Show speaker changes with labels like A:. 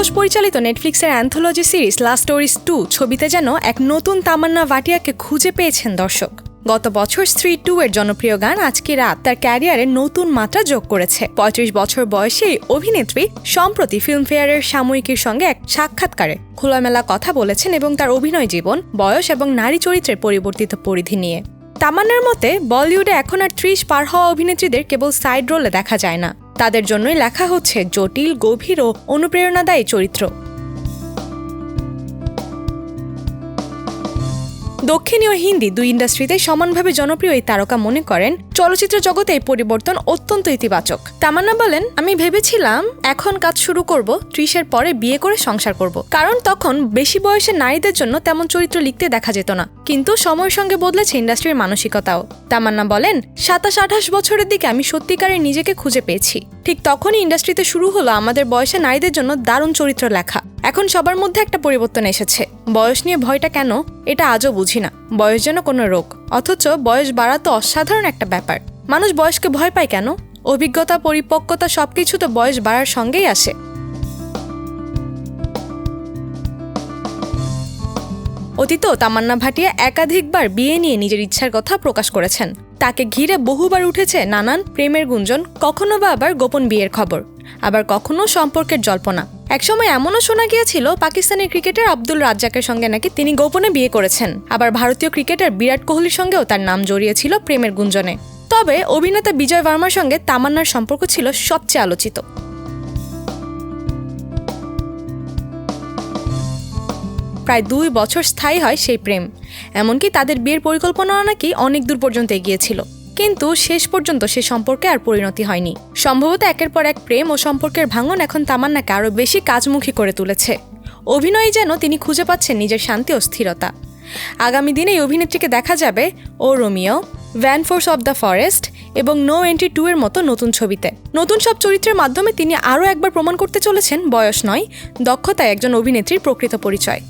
A: ঘোষ পরিচালিত নেটফ্লিক্সের anthology series last stories 2 ছবিতে যেন এক নতুন তামান্না ভাটিয়াকে খুঁজে পেয়েছেন দর্শক। গত বছর স্ত্রী 2 এর জনপ্রিয় গান আজকে রাত তার ক্যারিয়ারে নতুন মাত্রা যোগ করেছে। ৩৫ বছর বয়সী এই অভিনেত্রী সম্প্রতি ফিল্মফেয়ারের সাময়িকীর সঙ্গে এক সাক্ষাৎকারে খোলামেলা কথা বলেছেন এবং তার অভিনয় জীবন, বয়স এবং নারী চরিত্রের পরিবর্তিত পরিধি নিয়ে। তামান্নার মতে বলিউডে এখন আর ৩০ পার হওয়া অভিনেত্রীদের কেবল সাইড রোলে দেখা যায় না, তাদের জন্যই লেখা হচ্ছে জটিল, গভীর ও অনুপ্রেরণাদায়ী চরিত্র। দক্ষিণী ও হিন্দি দুই ইন্ডাস্ট্রিতে সমানভাবে জনপ্রিয় এই তারকা মনে করেন চলচ্চিত্র জগতে এই পরিবর্তন অত্যন্ত ইতিবাচক। তামান্না বলেন, আমি ভেবেছিলাম এখন কাজ শুরু করব ৩০-এর পরে বিয়ে করে সংসার করব, কারণ তখন বেশি বয়সের নারীদের জন্য তেমন চরিত্র লিখতে দেখা যেত না। কিন্তু সময়ের সঙ্গে বদলেছে ইন্ডাস্ট্রির মানসিকতাও। তামান্না বলেন, ২৭-২৮ বছরের দিকে আমি সত্যিকারের নিজেকে খুঁজে পেয়েছি। ঠিক তখনই ইন্ডাস্ট্রিতে শুরু হলো আমাদের বয়সে নারীদের জন্য দারুণ চরিত্র লেখা। এখন সবার মধ্যে একটা পরিবর্তন এসেছে। বয়স নিয়ে ভয়টা কেন, এটা আজও বুঝি না। বয়স যেন কোনো রোগ, অথচ বয়স বাড়া তো অসাধারণ একটা ব্যাপার। মানুষ বয়সকে ভয় পায় কেন? অভিজ্ঞতা, পরিপক্কতা সবকিছু তো বয়স বাড়ার সঙ্গেই আসে। অতীতেও তামান্না ভাটিয়া একাধিকবার বিয়ে নিয়ে নিজের ইচ্ছার কথা প্রকাশ করেছেন। তাকে ঘিরে বহুবার উঠেছে নানান প্রেমের গুঞ্জন, কখনো বা আবার গোপন বিয়ের খবর, আবার কখনো সম্পর্কের জল্পনা। একসময় এমনও শোনা গিয়েছিল পাকিস্তানি ক্রিকেটার আব্দুল রাজ্জাকের সঙ্গে নাকি তিনি গোপনে বিয়ে করেছেন। আবার ভারতীয় ক্রিকেটার বিরাট কোহলির সঙ্গেও তার নাম জড়িয়েছিল প্রেমের গুঞ্জনে। তবে অভিনেতা বিজয় ভার্মার সঙ্গে তামান্নার সম্পর্ক ছিল সবচেয়ে আলোচিত। প্রায় ২ বছর স্থায়ী হয় সেই প্রেম, এমনকি তাদের বিয়ের পরিকল্পনাও নাকি অনেক দূর পর্যন্ত এগিয়েছিল। কিন্তু শেষ পর্যন্ত সে সম্পর্কে আর পরিণতি হয়নি। সম্ভবত একের পর এক প্রেম ও সম্পর্কের ভাঙন এখন তামান্নাকে আরও বেশি কাজমুখী করে তুলেছে। অভিনয়ে যেন তিনি খুঁজে পাচ্ছেন নিজের শান্তি ও স্থিরতা। আগামী দিনে এই অভিনেত্রীকে দেখা যাবে O Romeo, Vann force of the forest এবং নো এন্ট্রি 2 এর মতো নতুন ছবিতে। নতুন সব চরিত্রের মাধ্যমে তিনি আরও একবার প্রমাণ করতে চলেছেন বয়স নয়, দক্ষতায় একজন অভিনেত্রীর প্রকৃত পরিচয়।